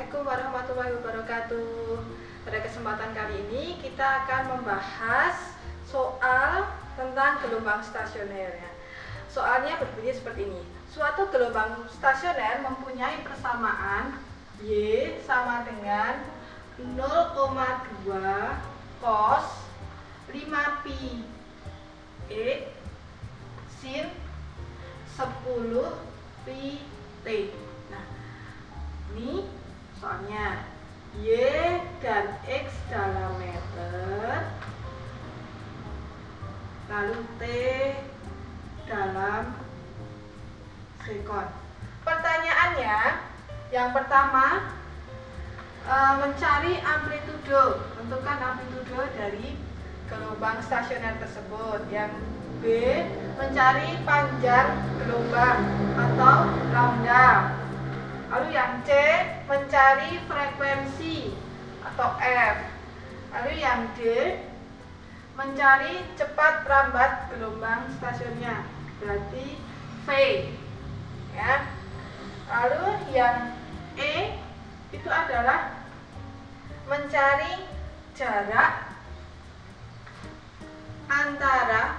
Assalamualaikum warahmatullahi wabarakatuh. Pada kesempatan kali ini kita akan membahas soal tentang gelombang stasioner ya. Soalnya berbunyi seperti ini. Suatu gelombang stasioner mempunyai persamaan Y sama dengan 0,2 cos 5pi E sin 10 pi T. Nah, ini soalnya Y dan X dalam meter, lalu T dalam sekon. Pertanyaannya yang pertama, mencari amplitudo, tentukan amplitudo dari gelombang stasioner tersebut. Yang B, mencari panjang gelombang atau lambda. Lalu yang C, mencari frekuensi atau F. Lalu yang D, mencari cepat rambat gelombang stasionernya, berarti V ya. Lalu yang E itu adalah mencari jarak antara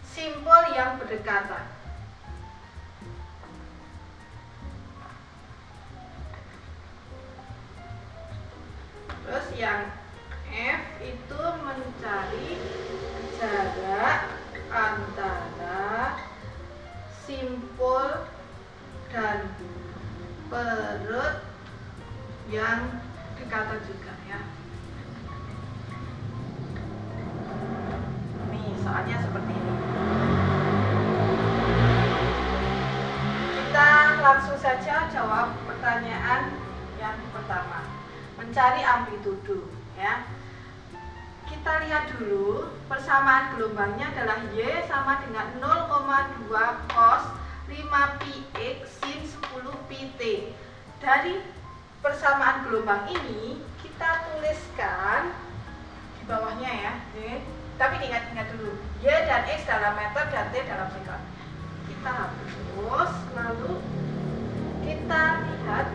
simpul yang berdekatan. Terus yang F itu mencari jarak antara simpul dan perut yang dekatan juga ya. Nih soalnya seperti ini. Kita langsung saja jawab pertanyaan yang pertama. Mencari amplitudo ya. Kita lihat dulu, persamaan gelombangnya adalah Y sama dengan 0,2 cos 5pi X sin 10 pi T. Dari persamaan gelombang ini kita tuliskan di bawahnya ya. Tapi diingat-ingat dulu, Y dan X dalam meter dan T dalam sekon. Kita hapus, lalu kita lihat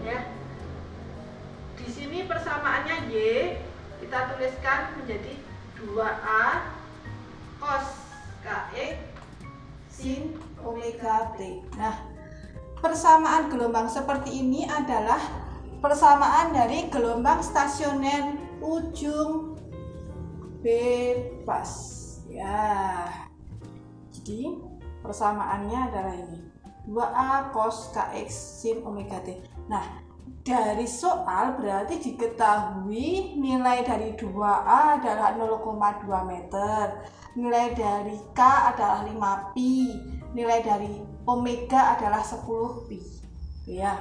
ya. Di sini persamaannya Y kita tuliskan menjadi 2A cos KX sin omega T. Nah, persamaan gelombang seperti ini adalah persamaan dari gelombang stasioner ujung bebas ya. Jadi persamaannya adalah ini 2A cos KX sin omega T. Nah, dari soal berarti diketahui nilai dari 2A adalah 0,2 meter, nilai dari K adalah 5pi, nilai dari omega adalah 10 pi ya.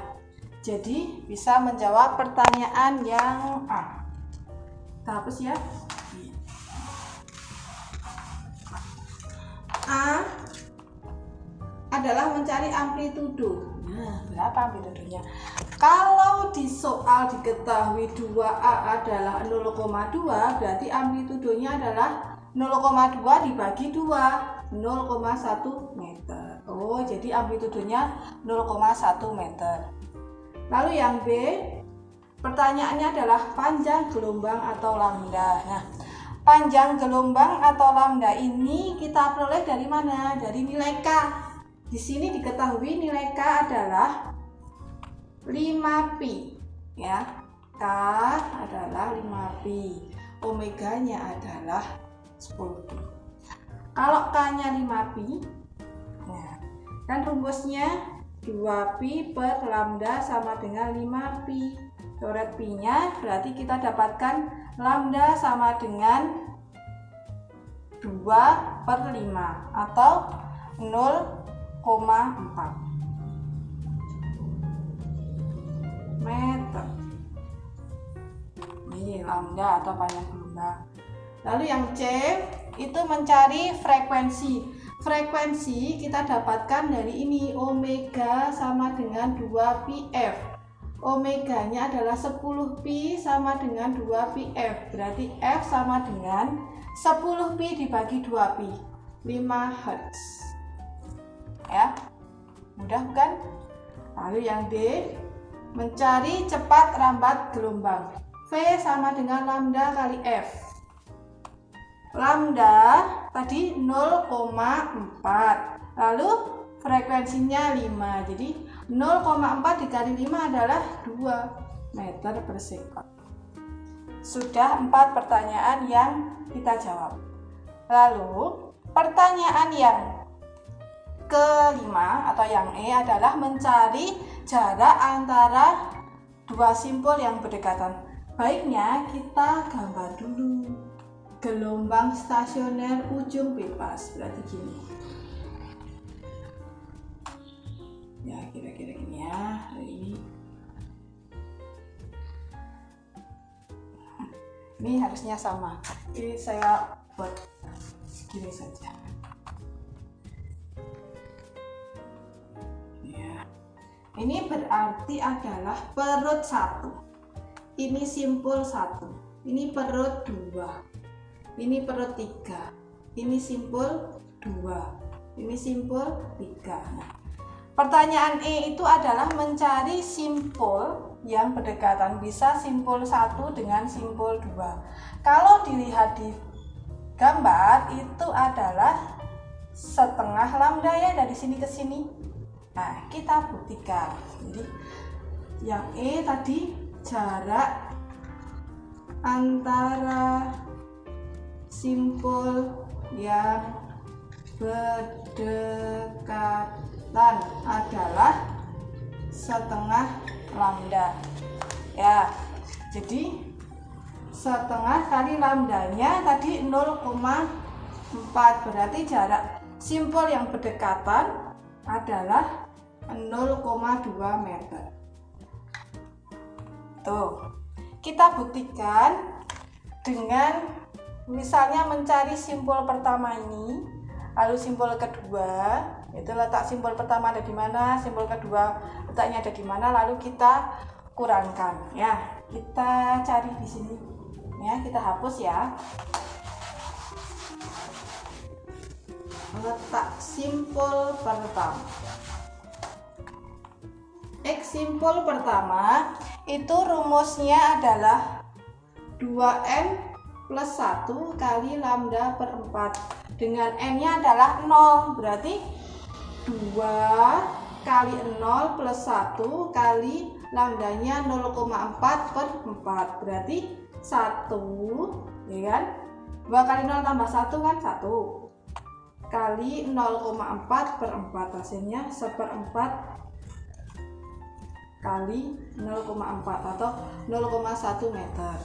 Jadi bisa menjawab pertanyaan yang A. Kita hapus ya. A adalah mencari amplitudo. Nah, berapa amplitudonya? Kalau di soal diketahui 2A adalah 0,2, berarti amplitudonya adalah 0,2 dibagi 2, 0,1 meter. Oh, jadi amplitudonya 0,1 meter. Lalu yang B, pertanyaannya adalah panjang gelombang atau lambda. Nah, panjang gelombang atau lambda ini kita peroleh dari mana? Dari nilai K. Di sini diketahui nilai K adalah 5pi ya. K adalah 5pi, omeganya adalah 10 pi. Kalau K-nya 5pi, nah, kan rumusnya 2pi per lambda sama dengan 5pi. Coret pi-nya berarti kita dapatkan lambda sama dengan 2 per 5 atau 0,4 meter. Ini lambda atau panjang gelombang. Lalu yang C itu mencari frekuensi. Frekuensi kita dapatkan dari ini, omega sama dengan 2pi F. Omeganya adalah 10 pi sama dengan 2 pi F. Berarti F sama dengan 10 pi dibagi 2 pi, 5 Hz. Ya, mudah bukan? Lalu yang D, mencari cepat rambat gelombang. V sama dengan lambda kali F. Lambda tadi 0,4. Lalu frekuensinya 5. Jadi 0,4 dikali 5 adalah 2 meter per sekon. Sudah 4 pertanyaan yang kita jawab. Lalu pertanyaan yang kelima atau yang E adalah mencari jarak antara dua simpul yang berdekatan. Baiknya kita gambar dulu gelombang stasioner ujung bebas. Berarti gini. Ya, kira-kira gini ya. Ini harusnya sama. Ini saya buat gini saja. Ini berarti adalah perut 1. Ini simpul 1. Ini perut 2. Ini perut 3. Ini simpul 2. Ini simpul 3. Nah, pertanyaan E itu adalah mencari simpul yang berdekatan. Bisa simpul 1 dengan simpul 2. Kalau dilihat di gambar itu adalah setengah lambda ya, dari sini ke sini. Nah, kita buktikan. Jadi yang E tadi jarak antara simpul yang berdekatan adalah setengah lambda. Ya. Jadi setengah kali lambdanya tadi 0,4. Berarti jarak simpul yang berdekatan adalah 0,2 meter. Tuh, kita buktikan dengan misalnya mencari simpul pertama ini, lalu simpul kedua, itu letak simpul pertama ada di mana, simpul kedua letaknya ada di mana, lalu kita kurangkan. Ya, kita cari di sini. Ya, kita hapus ya. Letak simpul pertama. X simpul pertama itu rumusnya adalah 2n plus 1 kali lambda per 4. Dengan n-nya adalah 0, berarti 2 kali 0 plus 1 kali lambdanya 0,4 per 4. Berarti 1, ya kan? 2 kali 0 tambah 1 kan 1. Kali 0,4 per 4, hasilnya 1/4 kali 0,4 atau 0,1 meter.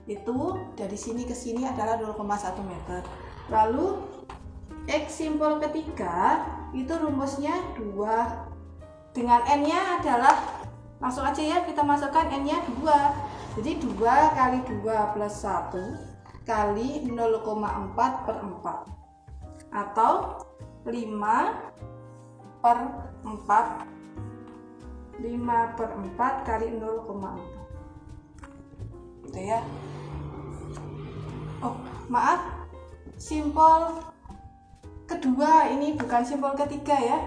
Itu dari sini ke sini adalah 0,1 meter. Lalu X simpul ketiga itu rumusnya 2. Dengan n-nya adalah, langsung aja ya kita masukkan n-nya 2. Jadi 2 kali 2 plus 1 kali 0,4 per 4 atau 5 per 4 kali 0,4, gitu ya. Oh maaf, simpul kedua ini bukan simpul ketiga ya.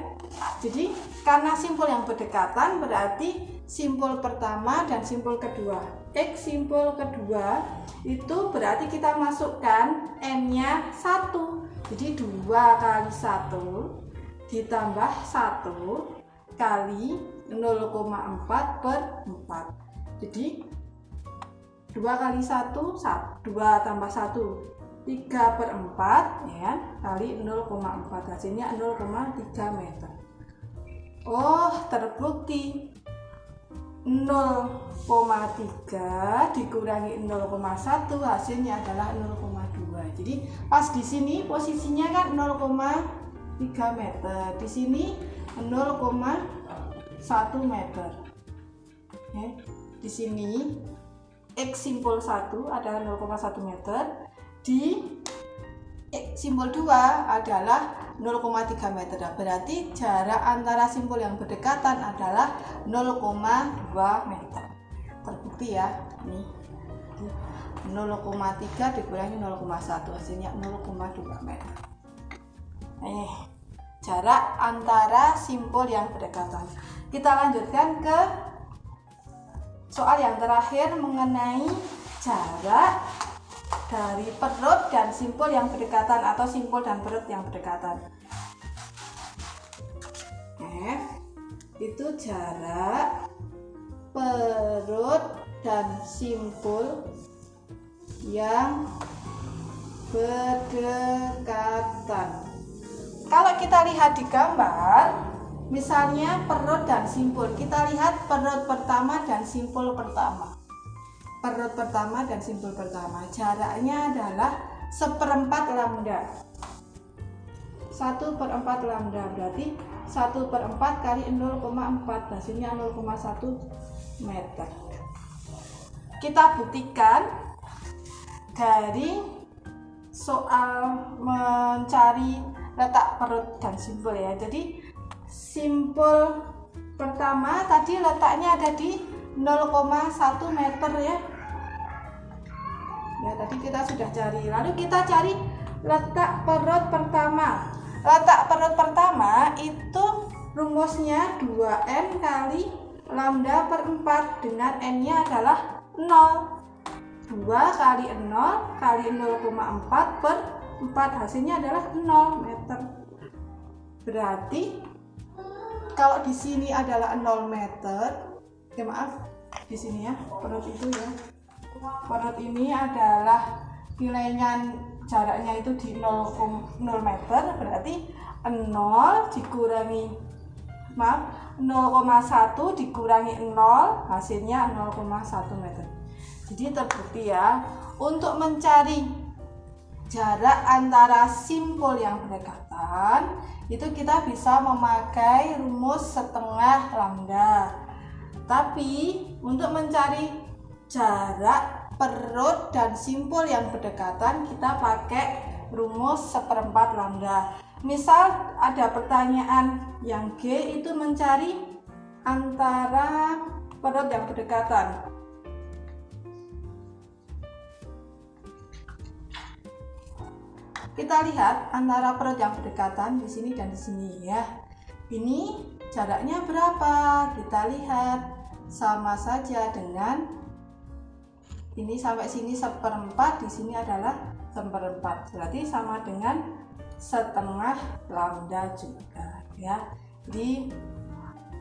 Jadi karena simpul yang berdekatan berarti simpul pertama dan simpul kedua. X simpul kedua itu berarti kita masukkan n-nya 1. Jadi 2 kali 1 ditambah 1 kali 0,4 per 4. Jadi 2 kali 1, 2 tambah 1, 3 per 4 ya, kali 0,4, hasilnya 0,3 meter. Oh, terbukti 0,3 dikurangi 0,1 hasilnya adalah 0,2. Jadi pas di sini posisinya kan 0,3 meter, di sini 0,1 meter. Ya, di sini X simpul 1 adalah 0,1 meter, di X simpul 2 adalah 0,3 meter. Berarti jarak antara simpul yang berdekatan adalah 0,2 meter. Terbukti ya, ini 0,3 dikurangi 0,1 hasilnya 0,2 meter. Jarak antara simpul yang berdekatan. Kita lanjutkan ke soal yang terakhir mengenai jarak dari perut dan simpul yang berdekatan atau simpul dan perut yang berdekatan. Itu jarak perut dan simpul yang berdekatan. Kalau kita lihat di gambar, misalnya perut dan simpul, kita lihat perut pertama dan simpul pertama. Perut pertama dan simpul pertama, jaraknya adalah 1/4 lambda. 1/4 lambda berarti 1/4 kali 0,4, hasilnya 0,1 meter. Kita buktikan dari soal mencari letak perut dan simpul ya. Jadi simpul pertama tadi letaknya ada di 0,1 meter ya. Ya, tadi kita sudah cari. Lalu kita cari letak perut pertama. Letak perut pertama itu rumusnya 2n kali lambda per 4 dengan n-nya adalah 0. 2 kali 0 kali 0,4 per 4 hasilnya adalah 0 meter. Berarti kalau di sini adalah 0 meter, ya maaf, di sini ya, perut itu ya. Perut ini adalah nilainya jaraknya itu di 0 meter, berarti 0 dikurangi 0,1 dikurangi 0 hasilnya 0,1 meter. Jadi terbukti ya, untuk mencari jarak antara simpul yang berdekatan itu kita bisa memakai rumus setengah lambda. Tapi untuk mencari jarak perut dan simpul yang berdekatan kita pakai rumus 1/4 lambda. Misal ada pertanyaan yang G itu mencari antara perut yang berdekatan. Kita lihat antara perut yang berdekatan di sini dan di sini ya. Ini jaraknya berapa? Kita lihat sama saja dengan ini sampai sini 1/4, di sini adalah 1/4. Berarti sama dengan setengah lambda juga ya. Jadi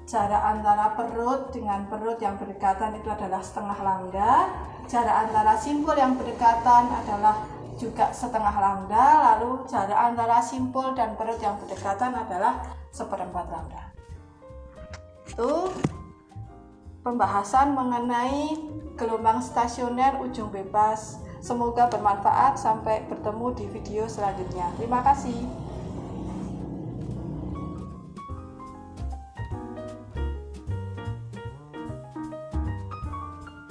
jarak antara perut dengan perut yang berdekatan itu adalah setengah lambda. Jarak antara simpul yang berdekatan adalah juga setengah lambda. Lalu jarak antara simpul dan perut yang berdekatan adalah 1/4 lambda. Itu pembahasan mengenai gelombang stasioner ujung bebas. Semoga bermanfaat. Sampai bertemu di video selanjutnya. Terima kasih.